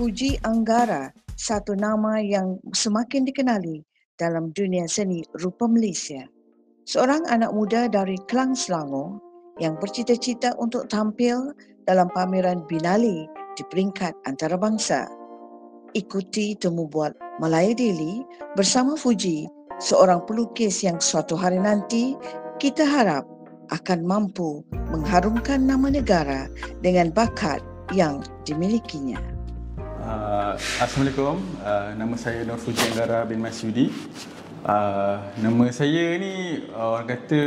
Fuji Anggara, satu nama yang semakin dikenali dalam dunia seni rupa Malaysia. Seorang anak muda dari Klang Selangor yang bercita-cita untuk tampil dalam pameran Binali di peringkat antarabangsa. Ikuti temu buat Malaya Daily bersama Fuji, seorang pelukis yang suatu hari nanti kita harap akan mampu mengharumkan nama negara dengan bakat yang dimilikinya. Assalamualaikum, nama saya Nur Fuji Anggara bin Masyudi. Nama saya ni orang kata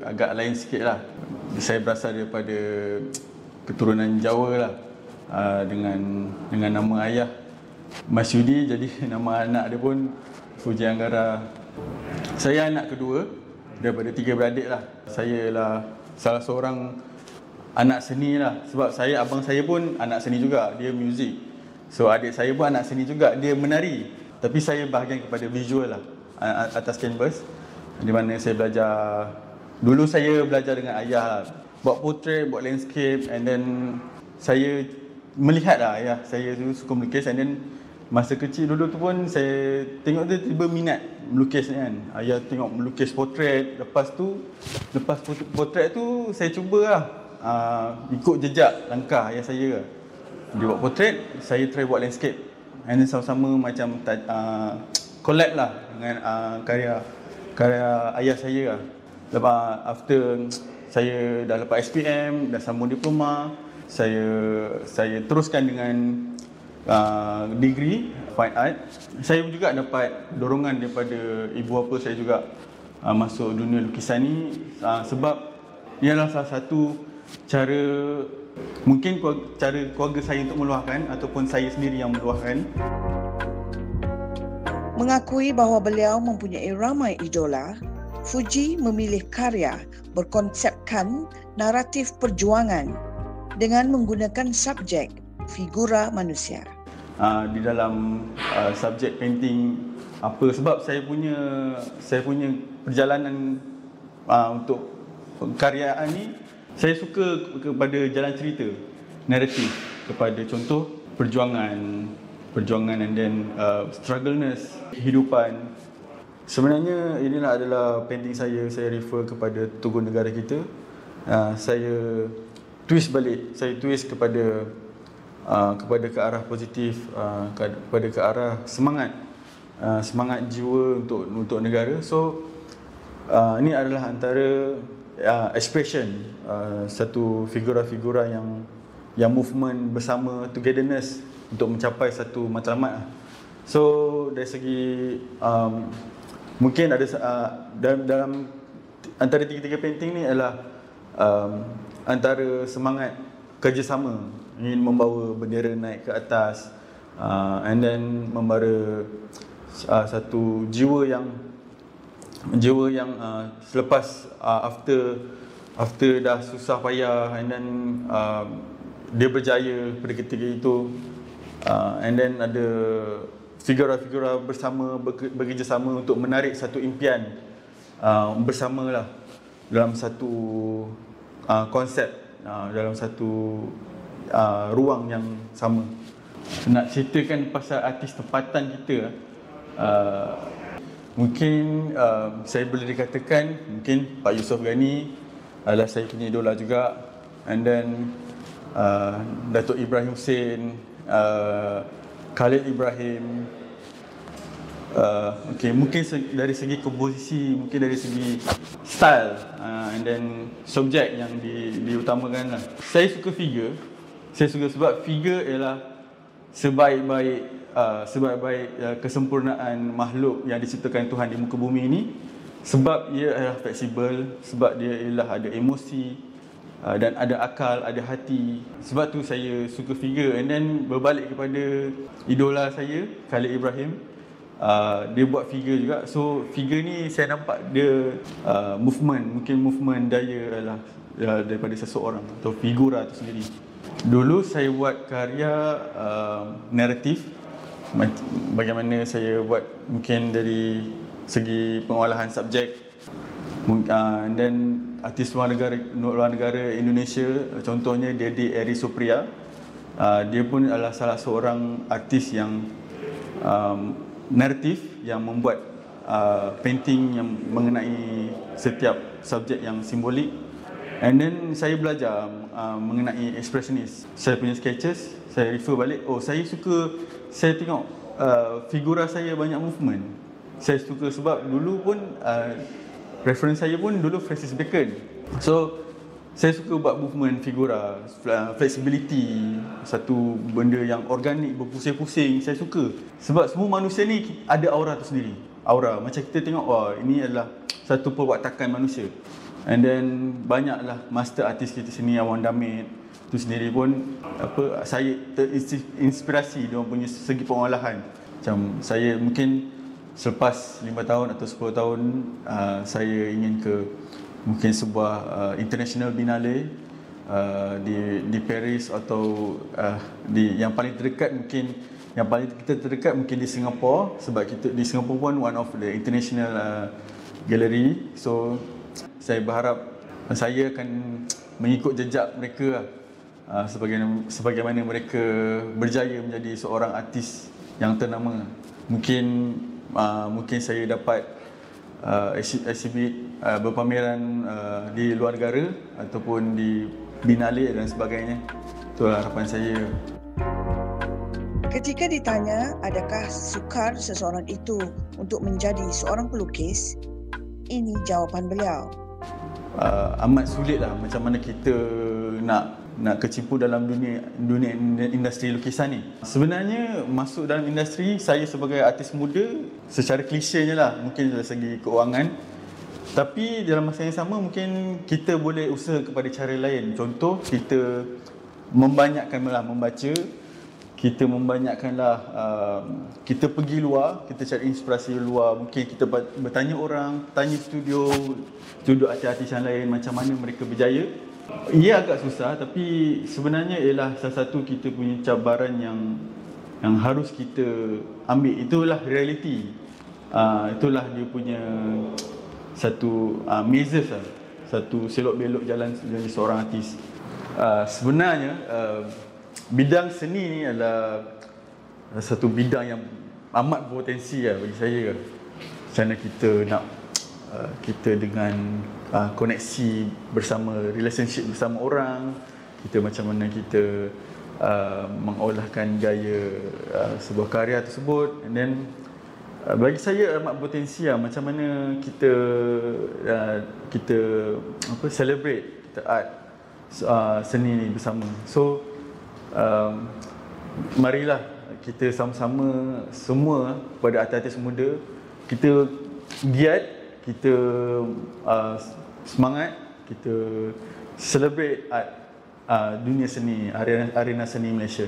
agak lain sikit lah. Saya berasal daripada keturunan Jawa lah, dengan nama ayah Masyudi, jadi nama anak dia pun Fuji Anggara. Saya anak kedua daripada 3 beradik lah. Saya lah salah seorang anak seni lah, sebab abang saya pun anak seni juga, dia muzik. So adik saya pun anak seni juga, dia menari. Tapi saya bahagian kepada visual lah, atas kanvas. Di mana saya belajar, dulu saya belajar dengan ayah lah, buat portrait, buat landscape. And then saya melihat lah ayah saya tu suka melukis. And then masa kecil dulu tu pun saya tengok dia tiba minat melukis kan. Ayah tengok melukis portrait. Lepas portrait tu saya cuba lah, ikut jejak langkah ayah saya. Dia buat portrait, saya try buat landscape. And then sama-sama macam collab lah dengan karya ayah saya lah. Lepas after saya dah lepas SPM, dah sambung diploma, saya teruskan dengan degree Fine Art. Saya juga dapat dorongan daripada ibu bapa saya juga masuk dunia lukisan ni, sebab ia adalah salah satu cara, mungkin cara keluarga saya untuk meluahkan ataupun saya sendiri yang meluahkan. Mengakui bahawa beliau mempunyai ramai idola, Fuji memilih karya berkonsepkan naratif perjuangan dengan menggunakan subjek figura manusia. Di dalam subjek painting apa, sebab saya punya perjalanan untuk karyaan ni, saya suka kepada jalan cerita, naratif, kepada contoh perjuangan and then struggleness kehidupan. Sebenarnya inilah adalah painting saya refer kepada tokoh negara kita. Saya twist balik, saya twist kepada ke arah positif, kepada ke arah semangat jiwa untuk negara. So ini adalah antara expression satu figura-figura yang movement bersama, togetherness untuk mencapai satu matlamat. So dari segi mungkin ada dalam antara tiga-tiga painting ni adalah antara semangat kerjasama, ingin membawa bendera naik ke atas, and then membara satu jiwa yang selepas after dah susah payah, and then dia berjaya pada ketika itu, and then ada figura-figura bersama, bekerjasama untuk menarik satu impian bersama lah, dalam satu konsep, dalam satu ruang yang sama. Nak ceritakan pasal artis tempatan kita, mungkin saya boleh dikatakan mungkin Pak Yusof Ghani adalah saya punya idola juga. And then Datuk Ibrahim Hussein, Khalid Ibrahim. Mungkin dari segi komposisi, mungkin dari segi style, and then subjek yang diutamakan lah. Saya suka figure. Saya suka sebab figure ialah sebaik-baik kesempurnaan makhluk yang diciptakan Tuhan di muka bumi ini. Sebab ia adalah fleksibel, sebab dia ialah ada emosi, dan ada akal, ada hati. Sebab tu saya suka figure. And then berbalik kepada idola saya, Khalid Ibrahim, dia buat figure juga. So figure ni saya nampak dia mungkin movement daya adalah daripada seseorang atau figura itu sendiri. Dulu saya buat karya naratif, bagaimana saya buat mungkin dari segi pengolahan subjek, dan artis luar negara Indonesia, contohnya Dedi Eri Supriya, Dia pun adalah salah seorang artis yang naratif, yang membuat painting yang mengenai setiap subjek yang simbolik. And then saya belajar mengenai expressionis. Saya punya sketches, saya refer balik, saya tengok figura saya banyak movement. Saya suka sebab dulu pun reference saya pun dulu Francis Bacon. So saya suka buat movement figura, flexibility, satu benda yang organik, berpusing-pusing, saya suka. Sebab semua manusia ni ada aura tu sendiri. Aura, macam kita tengok, wah ini adalah satu perwatakan manusia. And then banyaklah master artis kita sini, Awan Damit tu sendiri pun saya terinspirasi dia punya segi pengolahan. Macam saya mungkin selepas 5 tahun atau 10 tahun saya ingin ke mungkin sebuah international biennale di Paris, atau yang paling terdekat mungkin, yang paling kita terdekat mungkin di Singapura, sebab kita di Singapura pun one of the international gallery. So saya berharap saya akan mengikut jejak mereka sebagaimana mereka berjaya menjadi seorang artis yang ternama. Mungkin saya dapat exhibit berpameran di luar negara ataupun di Biennale dan sebagainya. Itulah harapan saya. Ketika ditanya adakah sukar seseorang itu untuk menjadi seorang pelukis, ini jawapan beliau. Amat sulit lah macam mana kita nak kecimpung dalam dunia industri lukisan ni. Sebenarnya masuk dalam industri, saya sebagai artis muda, secara klisenya lah, mungkin dari segi keuangan. Tapi dalam masa yang sama mungkin kita boleh usaha kepada cara lain. Contoh, kita membanyakkanlah membaca, kita membanyakkanlah kita pergi luar, kita cari inspirasi luar. Mungkin kita bertanya orang, tanya studio artis-artis yang lain macam mana mereka berjaya. Ia agak susah, tapi sebenarnya ialah salah satu kita punya cabaran yang harus kita ambil. Itulah realiti. Itulah dia punya satu mazes lah, satu selok-belok jalan jadi seorang artis. Sebenarnya bidang seni ni adalah satu bidang yang amat berpotensi lah bagi saya. Macam mana kita nak kita dengan koneksi bersama, relationship bersama orang, kita macam mana kita mengolahkan gaya sebuah karya tersebut. And then bagi saya amat potensi lah, macam mana kita celebrate kita art seni ni bersama. So marilah kita sama-sama semua pada artis-artis muda, kita giat, kita semangat, kita celebrate art dunia seni, arena seni Malaysia.